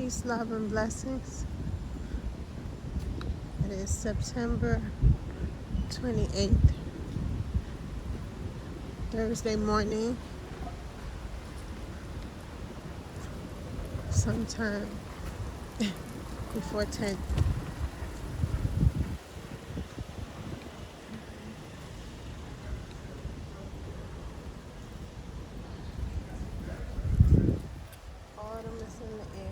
Peace, love, and blessings. It is September 28th, Thursday morning, sometime before 10. Autumn is in the air.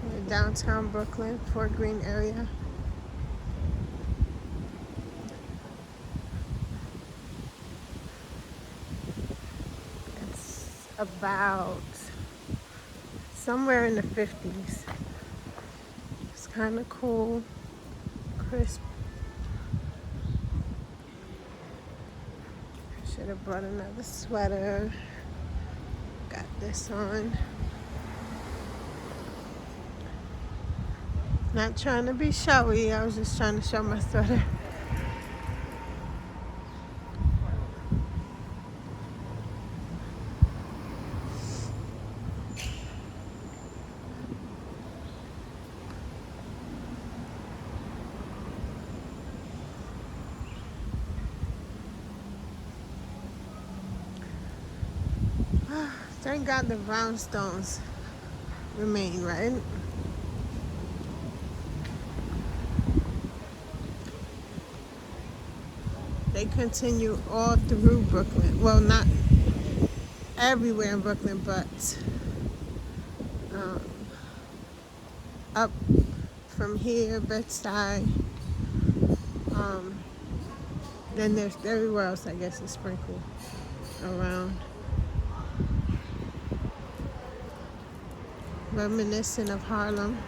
We're downtown Brooklyn, Fort Greene area. It's about somewhere in the 50s. It's kind of cool, crisp. Should have brought another sweater. Got this on. Not trying to be showy, I was just trying to show my sweater. Thank God the brownstones remain, right? They continue all through Brooklyn. Well, not everywhere in Brooklyn, but up from here, Bed-Stuy. Then there's everywhere else, I guess, is sprinkled around. Reminiscent of Harlem.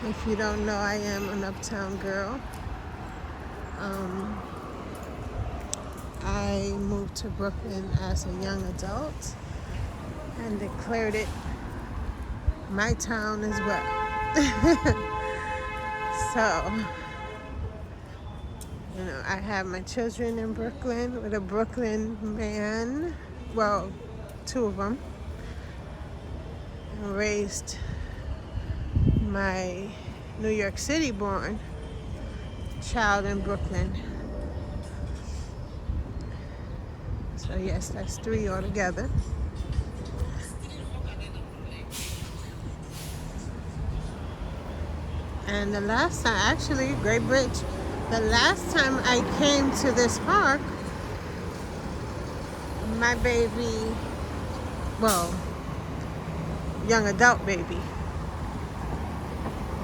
If you don't know, I am an uptown girl. I moved to Brooklyn as a young adult and declared it my town as well. So, I have my children in Brooklyn with a Brooklyn man. Well, two of them. And raised my New York City born child in Brooklyn. So yes, that's 3 altogether. And the last time, actually, Great Bridge, the last time I came to this park, my baby, well, young adult baby,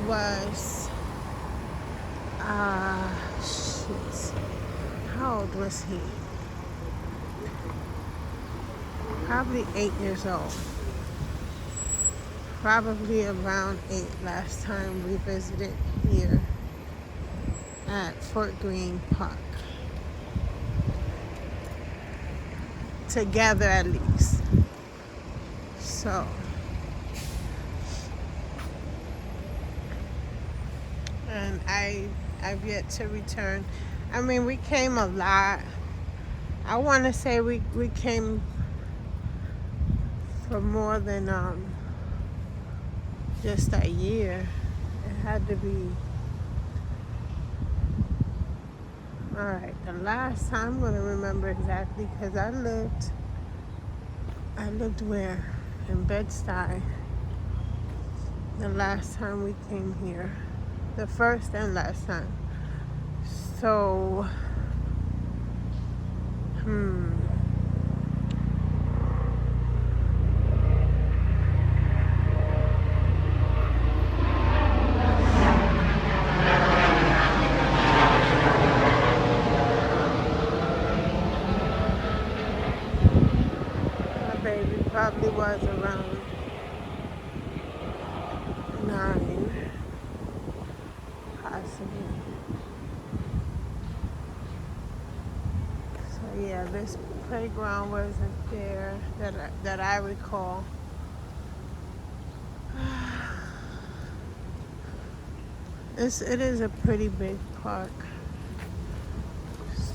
was, how old was he? Probably 8 years old. Probably around 8 last time we visited here at Fort Greene Park. Together at least. So, and I've yet to return. I mean, we came a lot. I want to say we came for more than just a year. It had to be. All right, the last time I'm gonna remember exactly because I lived where? In Bed-Stuy. The last time we came here. The first and last time. So, probably was around 9, possibly. So yeah, this playground wasn't there that I recall. It is a pretty big park.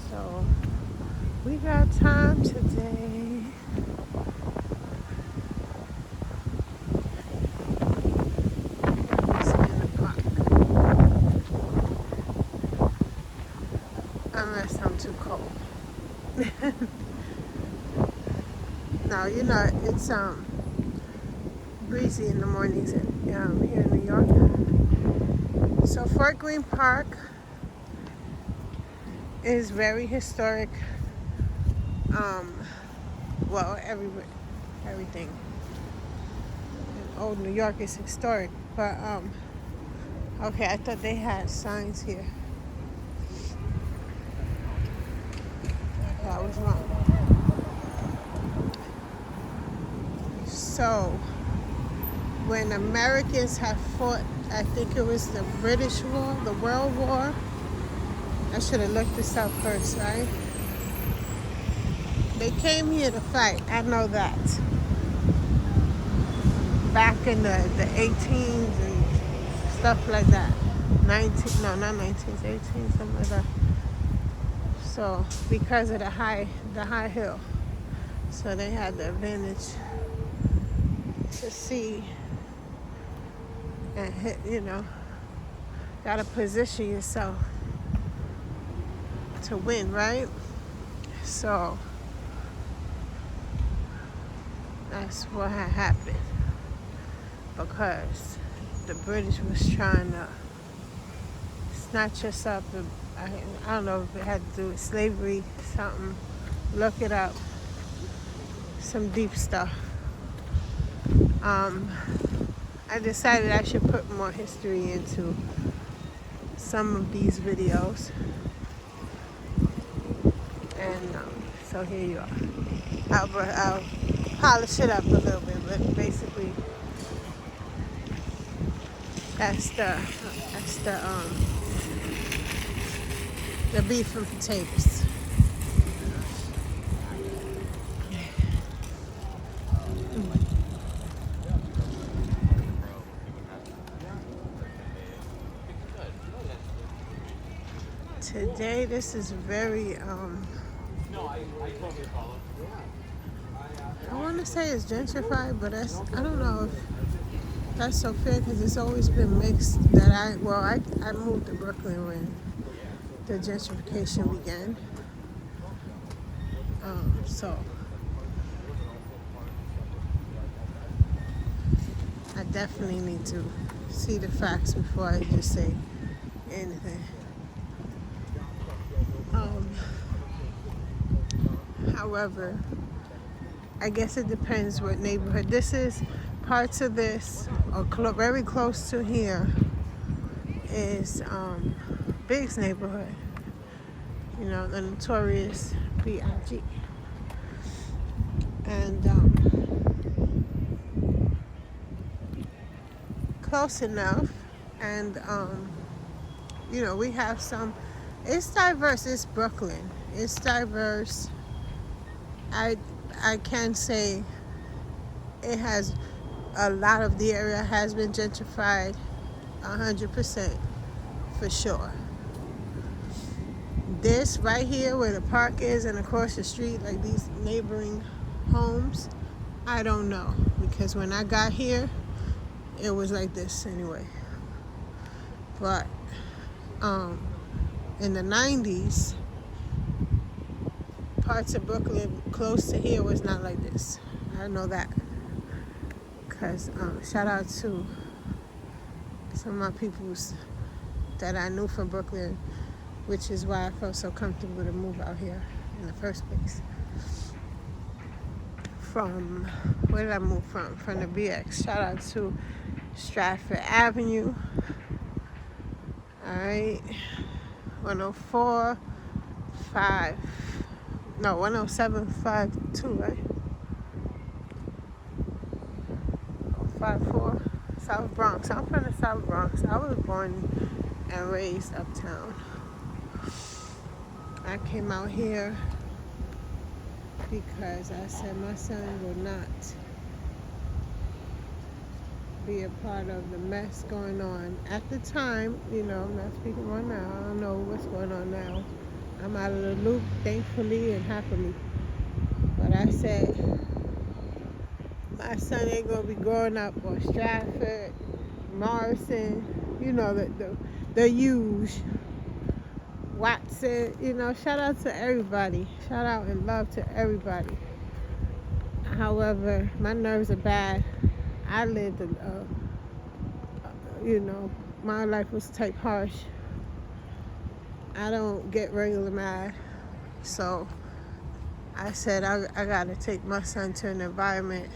So we got time today. It's in the park. Unless I'm too cold. No, you know, it's breezy in the mornings here in New York. So Fort Greene Park is very historic. Well, everything in old New York is historic, but okay, I thought they had signs here. I was wrong. So when Americans have fought, I think it was the British War, the World War. I should have looked this up first, right? They came here to fight. I know that. Back in the 18s and stuff like that. 19, no, not 19s, 18, something like that. So because of the high hill, so they had the advantage to see and hit. You know, gotta position yourself to win, right? So that's what had happened, because the British was trying to snatch us up. I don't know if it had to do with slavery, something. Look it up. Some deep stuff. I decided I should put more history into some of these videos. And so here you are. I'll polish it up a little bit, but basically that's the beef and potatoes. Today, this is very I want to say it's gentrified, but I don't know if that's so fair, because it's always been mixed. I moved to Brooklyn when the gentrification began. So I definitely need to see the facts before I just say anything. However, I guess it depends what neighborhood. This is parts of this, or very close to here, is Big's neighborhood. You know, the notorious B.I.G. And close enough. And you know, we have some. It's diverse. It's Brooklyn. It's diverse. I can say it has a lot of the area has been gentrified 100% for sure. This right here where the park is and across the street, like these neighboring homes, I don't know, because when I got here it was like this anyway. But in the 90s, parts of Brooklyn close to here was not like this. I know that, because shout out to some of my peoples that I knew from Brooklyn, which is why I felt so comfortable to move out here in the first place. From where did I move from? From the BX. Shout out to Stratford Avenue. All right, 10752, right? 54 South Bronx. I'm from the South Bronx. I was born and raised uptown. I came out here because I said my son will not be a part of the mess going on at the time. I'm not speaking right now. I don't know what's going on now. I'm out of the loop, thankfully and happily. But I said my son ain't gonna be growing up on Stratford, Morrison, the huge Watson. Shout out to everybody. Shout out and love to everybody. However, my nerves are bad. I lived my life was type harsh. I don't get regular mad. So I said I gotta take my son to an environment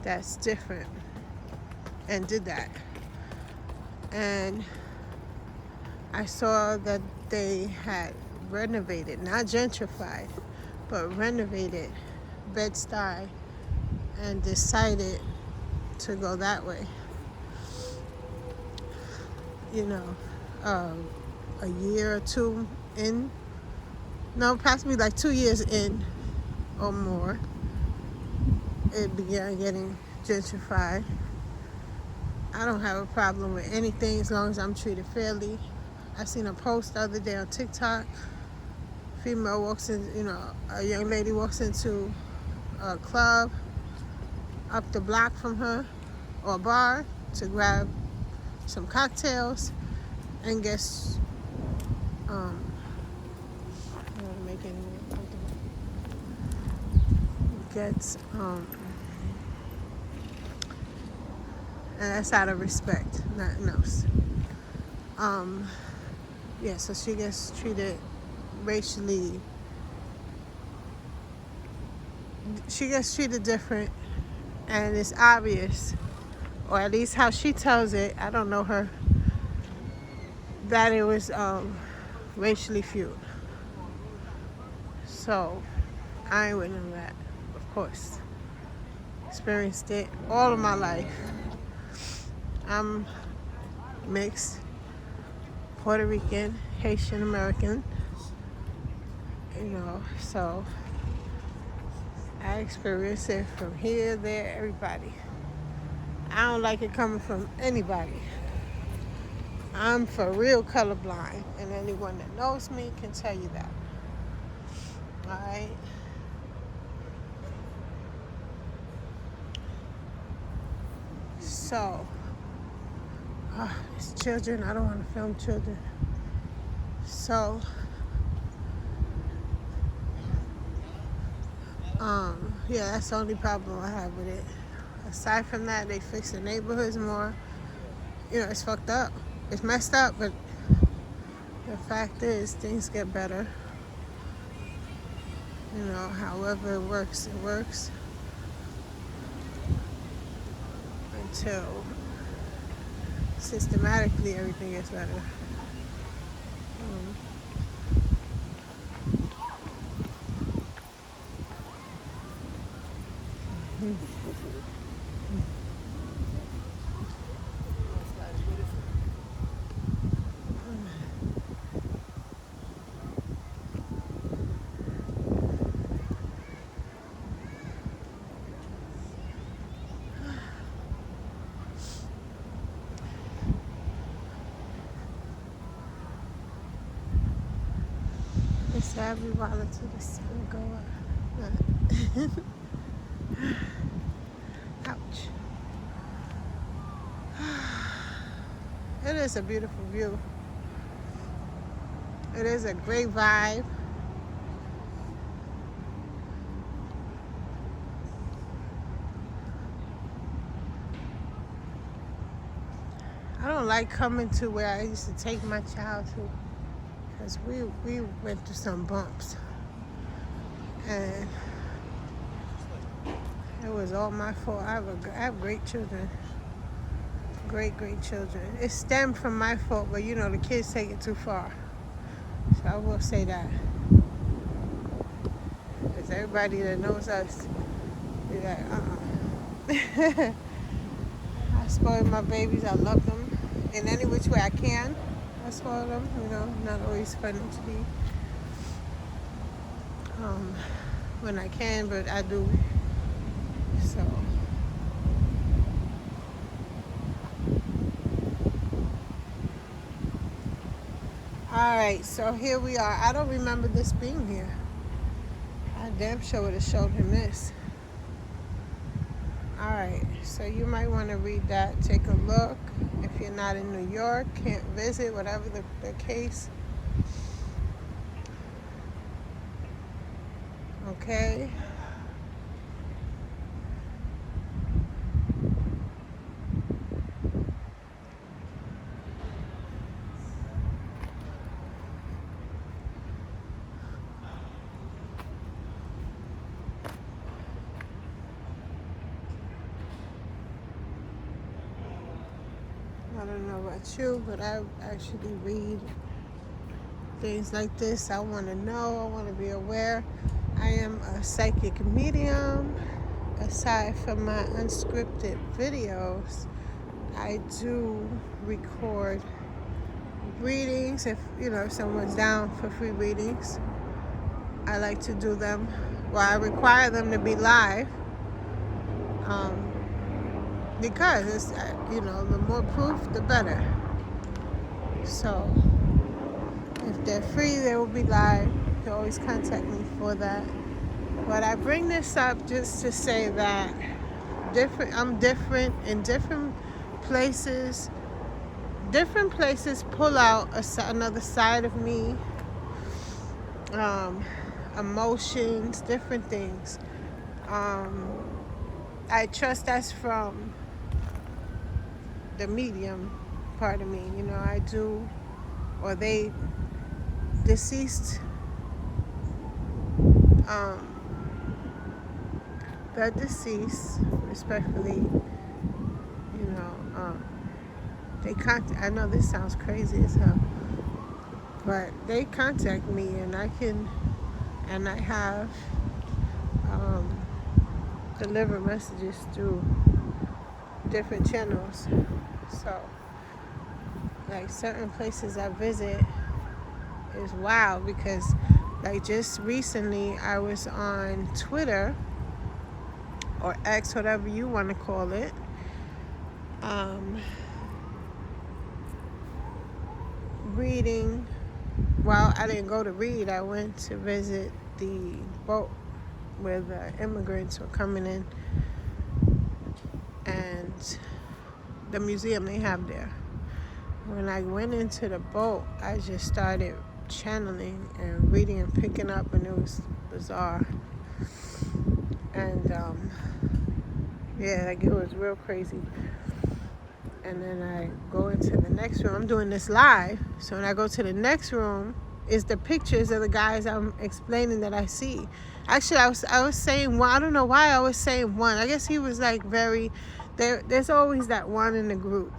that's different, and did that. And I saw that they had renovated, not gentrified, but renovated Bed-Stuy, and decided to go that way. A year or two in, no, possibly like 2 years in or more, it began getting gentrified. I don't have a problem with anything as long as I'm treated fairly. I seen a post the other day on TikTok. Female walks in, a young lady walks into a club up the block from her, or a bar, to grab some cocktails, and gets I don't want to make any more. Gets and that's out of respect, nothing else. So she gets treated racially. She gets treated different, and it's obvious, or at least how she tells it. I don't know her. That it was racially fueled. So I ain't with none of that, of course. Experienced it all of my life. I'm mixed, Puerto Rican, Haitian American, so I experience it from here, there, everybody. I don't like it coming from anybody. I'm for real colorblind, and anyone that knows me can tell you that. Alright? So, it's children. I don't want to film children. So, that's the only problem I have with it. Aside from that, they fix the neighborhoods more. It's fucked up. It's messed up, but the fact is, things get better. However it works, until systematically everything gets better. It's every while until the sun go up. Ouch. It is a beautiful view. It is a great vibe. I don't like coming to where I used to take my child to, because we went through some bumps, and it was all my fault. I have great children, great children. It stemmed from my fault, but the kids take it too far. So I will say that, because everybody that knows us be like, I spoil my babies. I love them in any which way I can. I spoil them, not always financially. when I can, but I do. So, all right. So here we are. I don't remember this being here. I damn sure would have showed him this. All right. So you might want to read that. Take a look. If you're not in New York, can't visit, whatever the case. Okay. I don't know about you, but I actually read things like this. I want to know. I want to be aware. I am a psychic medium. Aside from my unscripted videos, I do record readings. If someone's down for free readings, I like to do them. Well, I require them to be live, because it's the more proof, the better. So if they're free, they will be live. You can always contact me for that. But I bring this up just to say that I'm different in different places. Different places pull out another side of me, emotions, different things. I trust that's from the medium part of me. I do, or they deceased. The deceased, respectfully, they contact. I know this sounds crazy as hell, but they contact me, and I have delivered messages through different channels. So, like, certain places I visit is wild, because, like, just recently I was on Twitter, or X, whatever you want to call it. Reading. Well, I didn't go to read. I went to visit the boat where the immigrants were coming in, and the museum they have there. When I went into the boat, I just started channeling and reading and picking up, and it was bizarre. And like, it was real crazy. And then I go into the next room. I'm doing this live, so when I go to the next room, is the pictures of the guys I'm explaining that I see. Actually, I was saying one. I don't know why I was saying one. I guess he was like very. There's always that one in the group,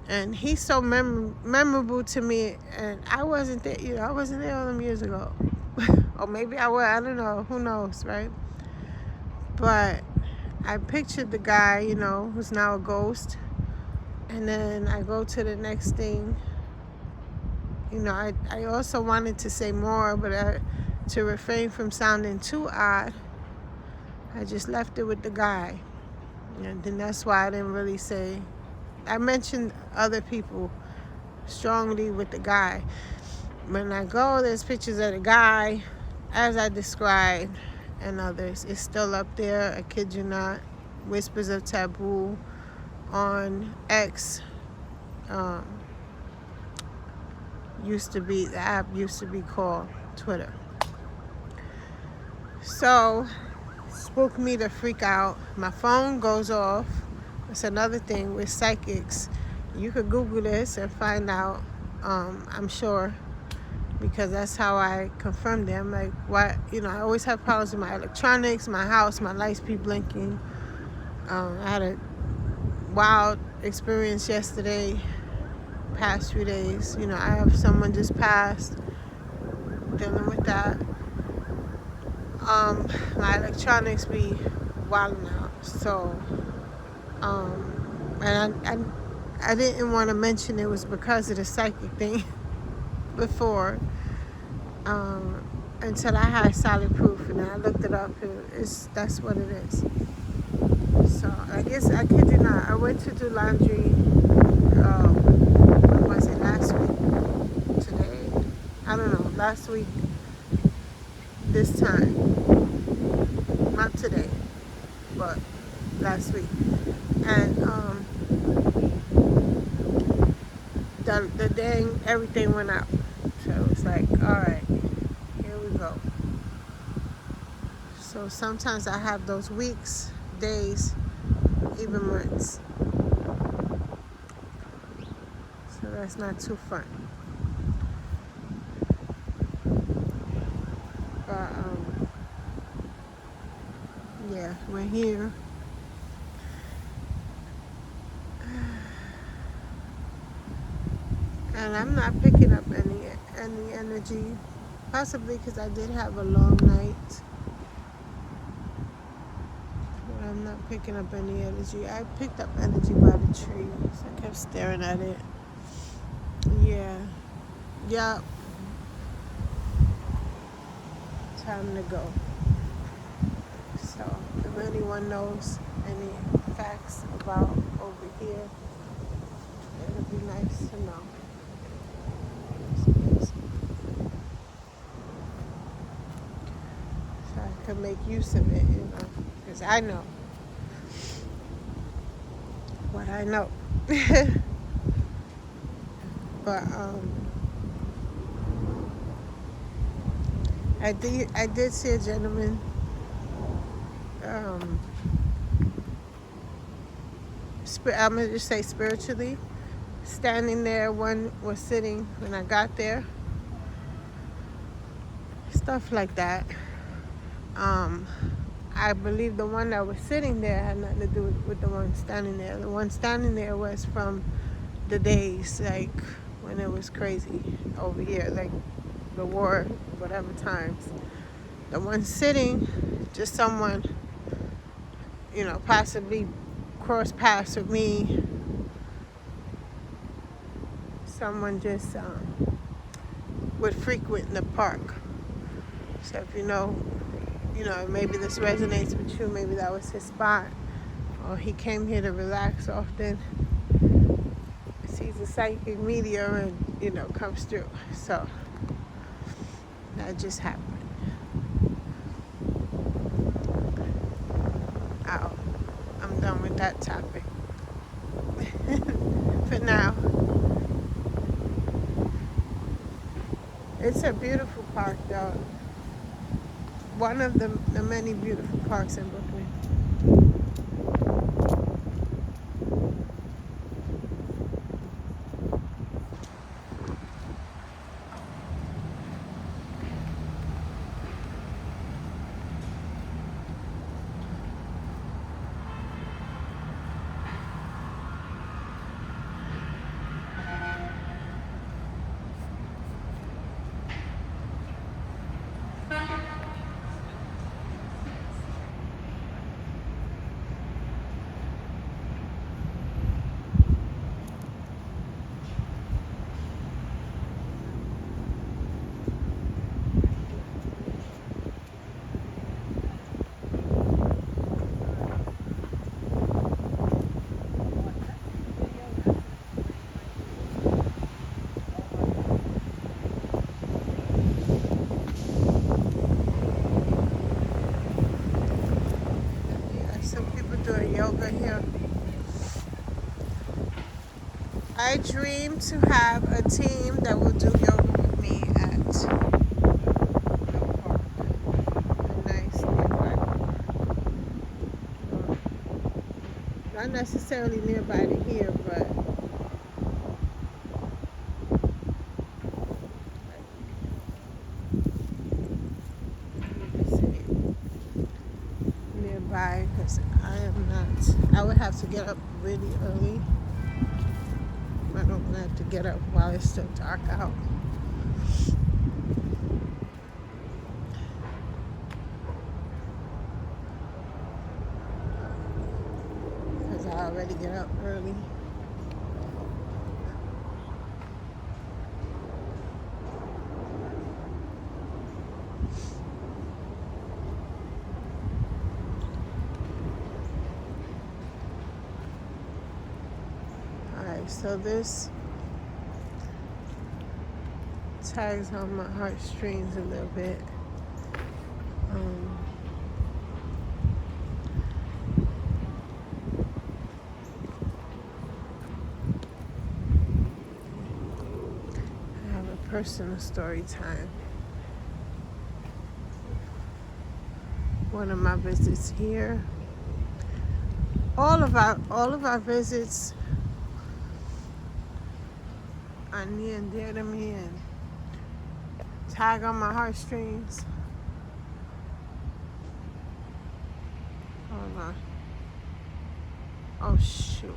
and he's so memorable to me. And I wasn't there. I wasn't there all them years ago, or maybe I was. I don't know. Who knows, right? But I pictured the guy, who's now a ghost. And then I go to the next thing. I also wanted to say more, but to refrain from sounding too odd, I just left it with the guy. And then that's why I didn't really say. I mentioned other people strongly with the guy. When I go, there's pictures of the guy, as I described, and others. It's still up there, I kid you not. Whispers of Taboo on X. The app used to be called Twitter. So, spooked me to freak out. My phone goes off. It's another thing with psychics. You could Google this and find out, I'm sure, because that's how I confirmed them. Like, what, I always have problems with my electronics, my house, my lights be blinking. I had a wild experience yesterday, past few days. I have someone just passed, dealing with that. My electronics be wilding out. So, and I didn't want to mention it was because of the psychic thing before. until I had solid proof, and I looked it up. That's what it is. So I guess I kid you not. I went to do laundry. When was it, last week? Today? I don't know. Last week. This time. Not today, but last week. And the dang everything went out. So it was like, all right, here we go. So sometimes I have those weeks, days, even months. So that's not too fun. But yeah, we're here. And I'm not picking up any energy, possibly because I did have a long night. But I'm not picking up any energy. I picked up energy by the trees. I kept staring at it. Yeah. Yup. Time to go. So if anyone knows any facts about over here, it would be nice to know. So I could make use of it, because I know what I know. But I did see a gentleman I'm gonna just say spiritually standing there. One was sitting when I got there, stuff like that. I believe the one that was sitting there had nothing to do with the one standing there. The one standing there was from the days like when it was crazy over here, like the war, whatever times. The one sitting, just someone, possibly cross paths with me. Someone just would frequent the park. So if maybe this resonates with you, maybe that was his spot, or he came here to relax often, sees a psychic medium and, comes through. So that just happened. I'm done with that topic for now. It's a beautiful park, though. One of the many beautiful parks in Brooklyn. Yoga here. I dream to have a team that will do yoga with me at the park. A nice nearby park. Not necessarily nearby to here, but nearby, because I would have to get up really early. I don't want to have to get up while it's still dark out. Because I already get up early. So this tags on my heartstrings a little bit. I have a personal story time. One of my visits here. All of our visits are near and dear to me and tag on my heartstrings. Hold on. Oh shoot.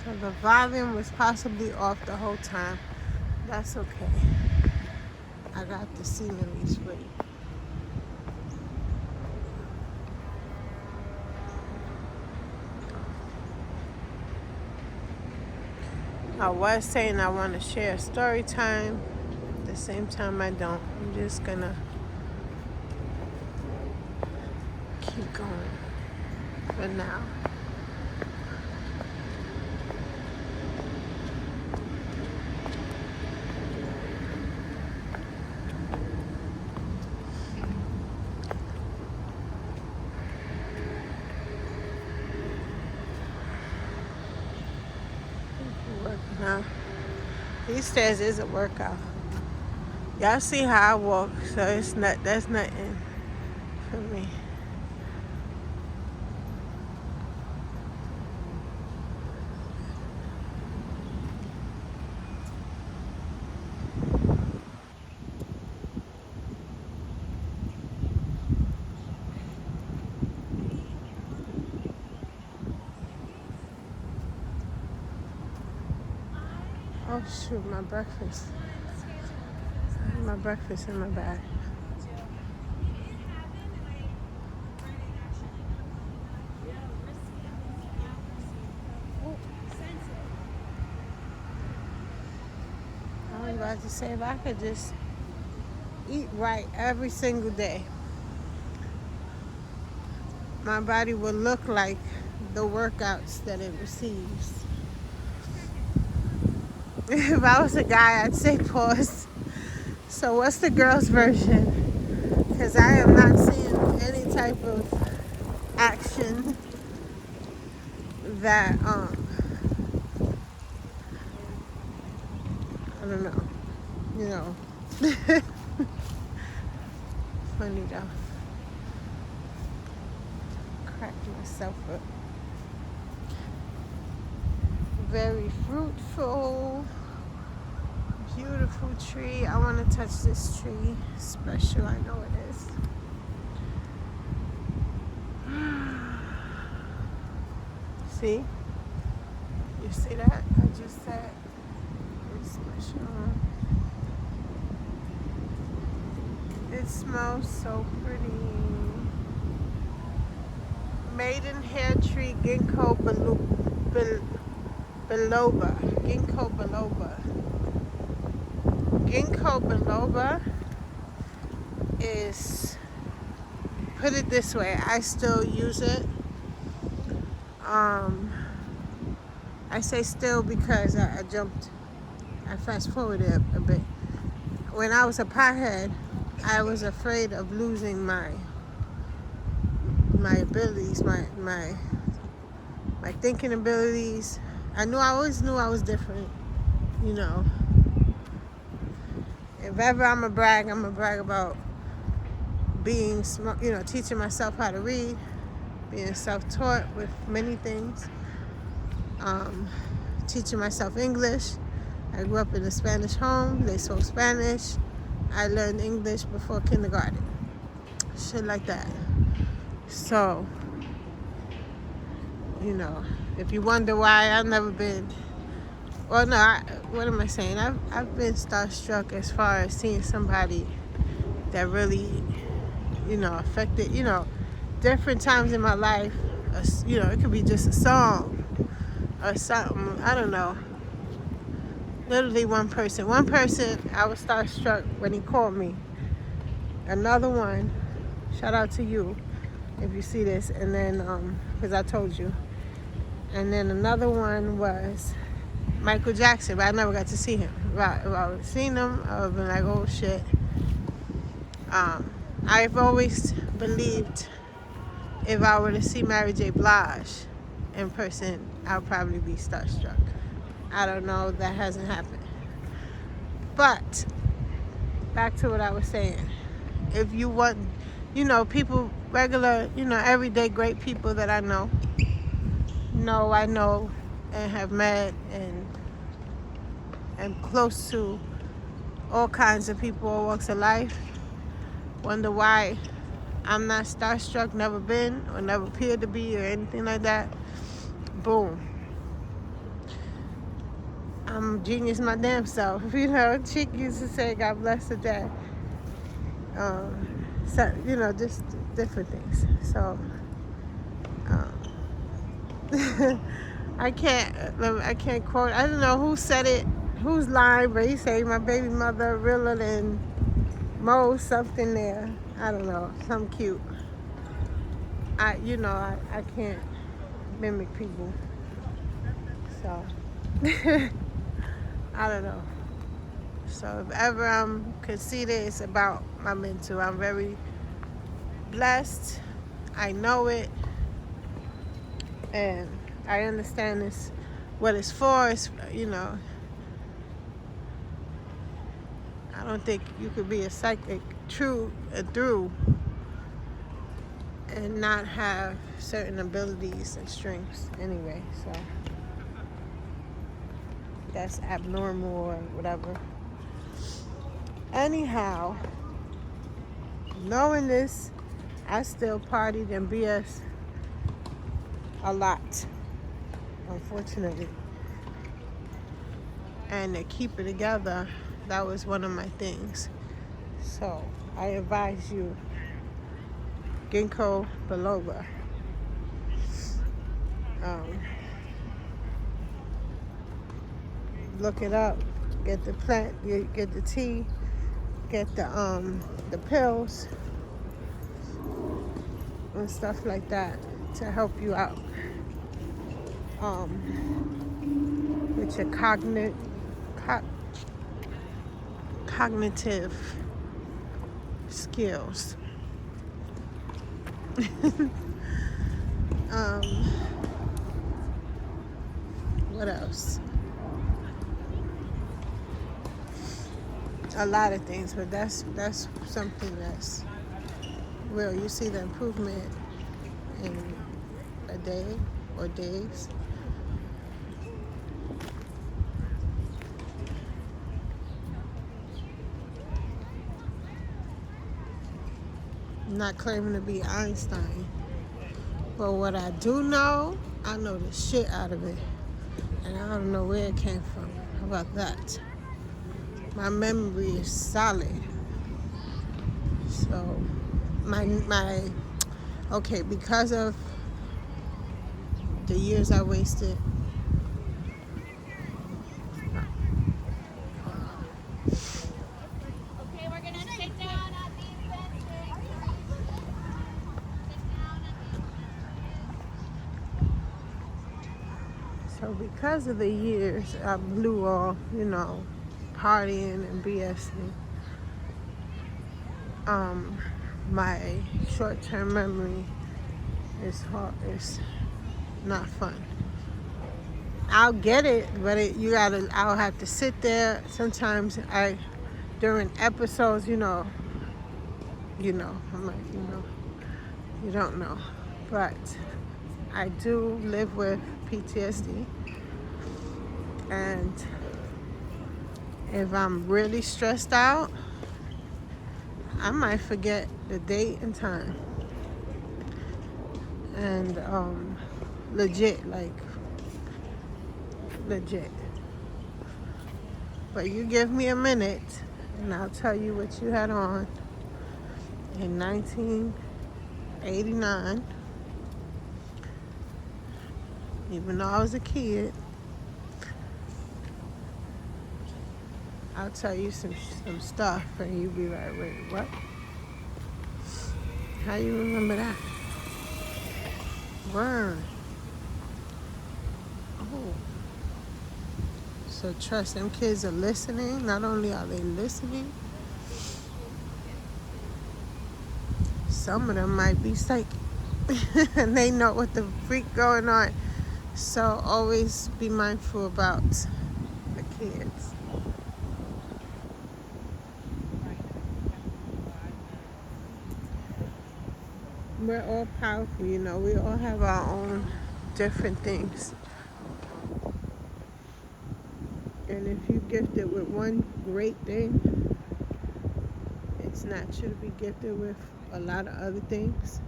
So the volume was possibly off the whole time. That's okay. I got the sceneries ready. I was saying I want to share story time. At the same time, I don't. I'm just gonna keep going for now. Now, these stairs is a workout. Y'all see how I walk, so that's nothing for me. Oh shoot, my breakfast. I have my breakfast in my bag. I was about to say, if I could just eat right every single day, my body would look like the workouts that it receives. If I was a guy, I'd say pause. So what's the girl's version? Because I am not seeing any type of action that, I don't know, you know. Funny though. Cracked myself up. Very fruitful, beautiful tree. I want to touch this tree. Special, I know it is. See? You see that? I just said it's special. It smells so pretty. Maiden hair tree, ginkgo biloba. Ginkgo biloba. Ginkgo biloba is, put it this way, I still use it. I say still because I fast forwarded a bit. When I was a pothead, I was afraid of losing my abilities, my thinking abilities. I always knew I was different, you know. If ever I'm gonna brag about being smart, you know, teaching myself how to read, being self-taught with many things, teaching myself English. I grew up in a Spanish home. They spoke Spanish. I learned English before kindergarten. Shit like that. So, you know, if you wonder why I've never been, well, no, what am I saying? I've been starstruck as far as seeing somebody that really, you know, affected, you know, different times in my life. You know, it could be just a song or something. I don't know. Literally one person, I was starstruck when he called me. Another one, shout out to you, if you see this. And then, because I told you. And then another one was Michael Jackson, but I never got to see him. If I would have seen him, I would have been like, oh shit. I've always believed if I were to see Mary J. Blige in person, I'll probably be starstruck. I don't know, that hasn't happened. But back to what I was saying. If you want, people, regular, everyday great people that I know and have met and close to all kinds of people, all walks of life, wonder why I'm not starstruck, never been or never appeared to be or anything like that. Boom. I'm genius my damn self. Chick used to say, God bless the day. So, just different things. So, I can't quote. I don't know who said it, whose line, but he said, my baby mother realer than most something there. I don't know, something cute. I can't mimic people. So, I don't know. So if ever I'm conceited, it's about my mental. I'm very blessed. I know it. And I understand this, what it's for. It's, I don't think you could be a psychic true and through and not have certain abilities and strengths anyway. So that's abnormal or whatever. Anyhow, knowing this, I still partied and BS a lot, unfortunately. And to keep it together, that was one of my things. So I advise you, ginkgo biloba. Look it up. Get the plant. Get the tea. Get the pills and stuff like that to help you out with your cognitive skills. What else? A lot of things, but that's something that's real. You see the improvement in a day or days. I'm not claiming to be Einstein, but what I do know, I know the shit out of it, and I don't know where it came from. How about that? My memory is solid. So because of the years I wasted, We're gonna sit down at these benches. so because of the years I blew off, partying and BSing, my short-term memory is not fun. I'll get it, but I'll have to sit there. Sometimes during episodes, I'm like, you don't know. But I do live with PTSD. And if I'm really stressed out, I might forget the date and time. And legit. But you give me a minute and I'll tell you what you had on in 1989. Even though I was a kid, I'll tell you some stuff and you'll be like, wait, what? How you remember that? Word. Oh. So trust them kids are listening. Not only are they listening, some of them might be psychic. And they know what the freak going on. So always be mindful about the kids. We're all powerful, you know. We all have our own different things. And if you're gifted with one great thing, it's natural to be gifted with a lot of other things.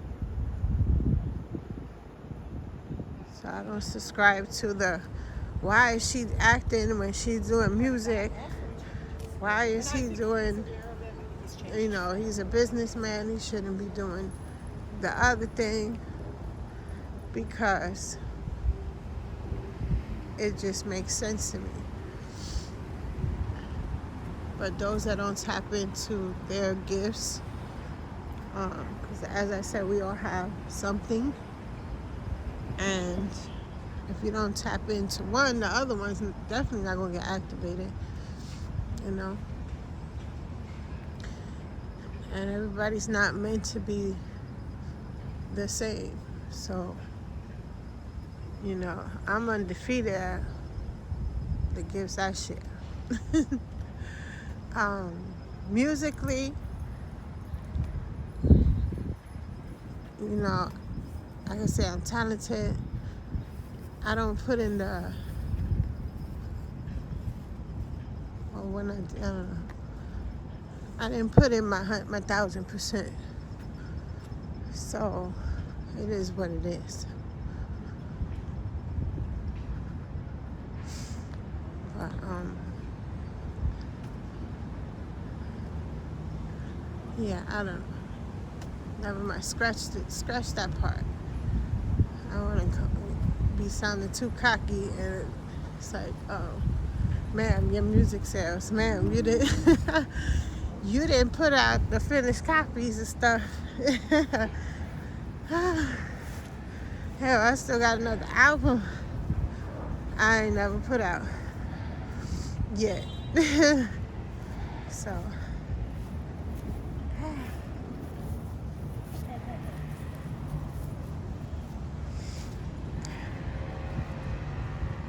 So I don't subscribe to the why is she acting when she's doing music? Why is he doing, you know, he's a businessman, he shouldn't be doing the other thing, because it just makes sense to me. But those that don't tap into their gifts, because as I said, we all have something, and if you don't tap into one, the other one's definitely not going to get activated, you know. And everybody's not meant to be the same. So, you know, I'm undefeated at the gifts I share. Musically, you know, I can say I'm talented. I don't put in the, or when I don't know. I didn't put in my 1,000%. So it is what it is. But yeah, I don't know. Never mind. Scratch that part. I don't want to be sounding too cocky, and it's like, oh, ma'am, your music sales, ma'am, you didn't you didn't put out the finished copies and stuff. Hell, I still got another album I ain't never put out yet. So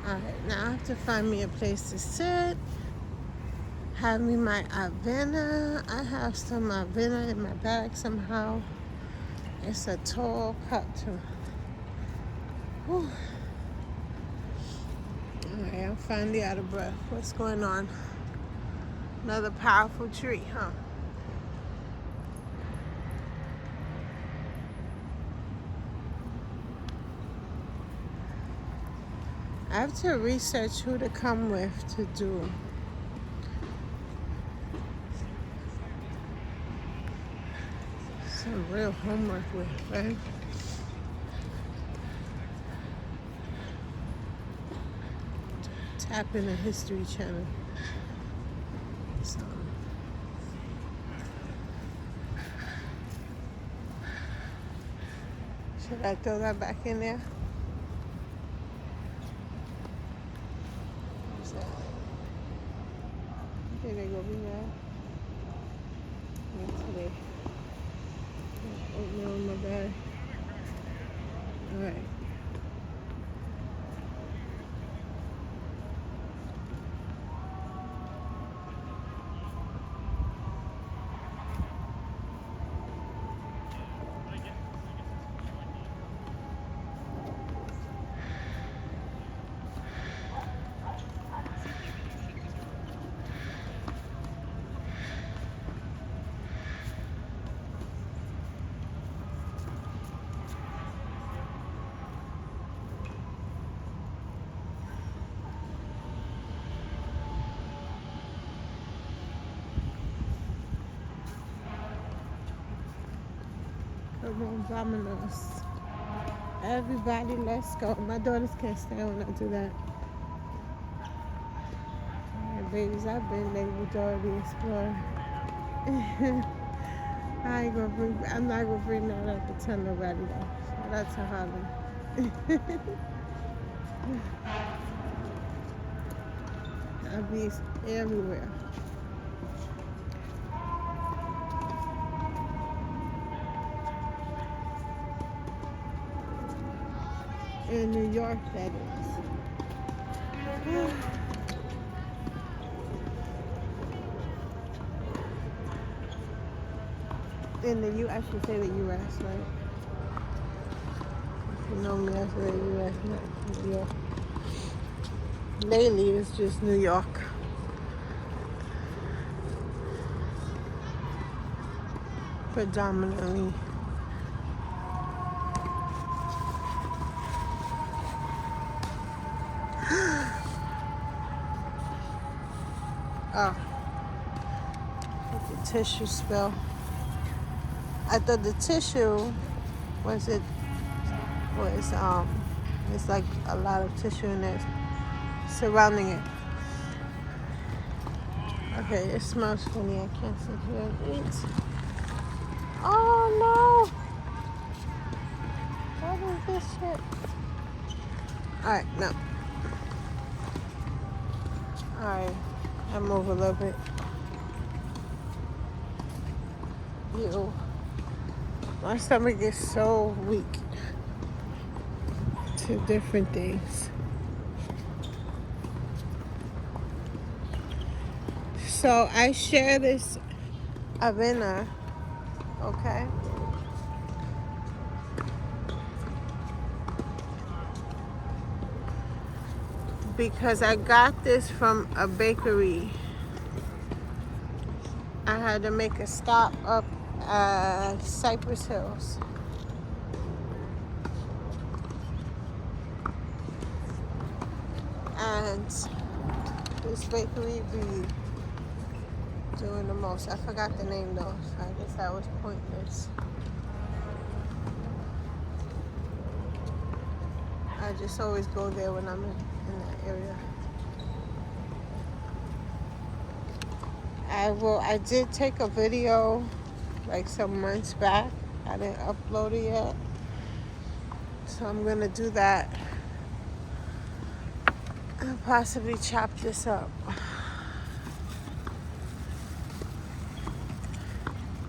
alright, now I have to find me a place to sit. Have me my Avena. I have some Avena in my bag somehow. It's a tall cup too. Whew. Alright, I'm finally out of breath. What's going on? Another powerful tree, huh? I have to research who to come with to do some real homework with, right? Tap in the History Channel. So, should I throw that back in there? What's that? You think they gonna be mad? Not today. Oatmeal in my bag. Alright. Come on, Domino's. Everybody, let's go. My daughters can't stand when I do that. Alright, babies, I've been able to already explore. I'm not gonna bring that up to tell nobody though. Shout out to Holly. I'll be everywhere. In New York, that is. In the U.S., I should say the U.S., right? If you know me, I say the U.S., not New York. Lately, it's just New York. Predominantly. Oh, the tissue spill. I thought the tissue was it's like a lot of tissue in there surrounding it. Okay, it smells funny. I can't sit here and eat. Oh no! What is this shit? Alright, no. Alright, I move a little bit. Ew. My stomach is so weak to different things. So I share this avena, okay? Because I got this from a bakery. I had to make a stop up at Cypress Hills. And this bakery be doing the most. I forgot the name though, so I guess that was pointless. I just always go there when I'm in that area. I did take a video like some months back. I didn't upload it yet. So I'm gonna do that and possibly chop this up.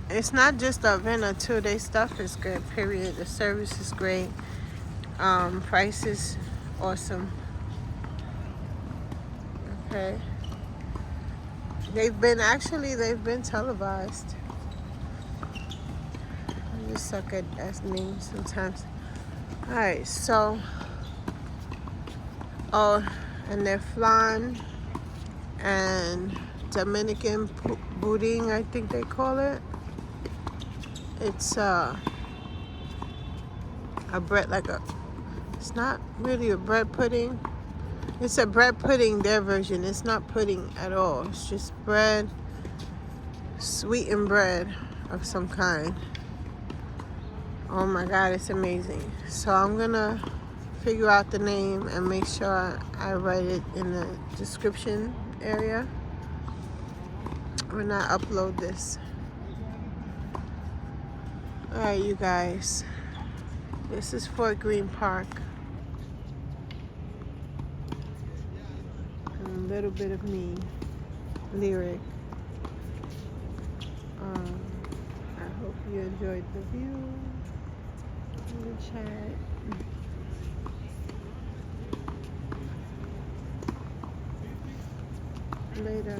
It's not just the avena too. Their stuff is good, period. The service is great. Price is awesome. Okay. They've been televised. I just suck at names sometimes. Alright, so and they're flan and Dominican pudding, I think they call it. It's a bread, it's not really a bread pudding. It's a bread pudding, their version. It's not pudding at all. It's just bread, sweetened bread of some kind. Oh my God, it's amazing. So I'm gonna figure out the name and make sure I write it in the description area when I upload this. Alright, you guys. This is Fort Greene Park. A little bit of me, lyric. I hope you enjoyed the view in the chat. Later.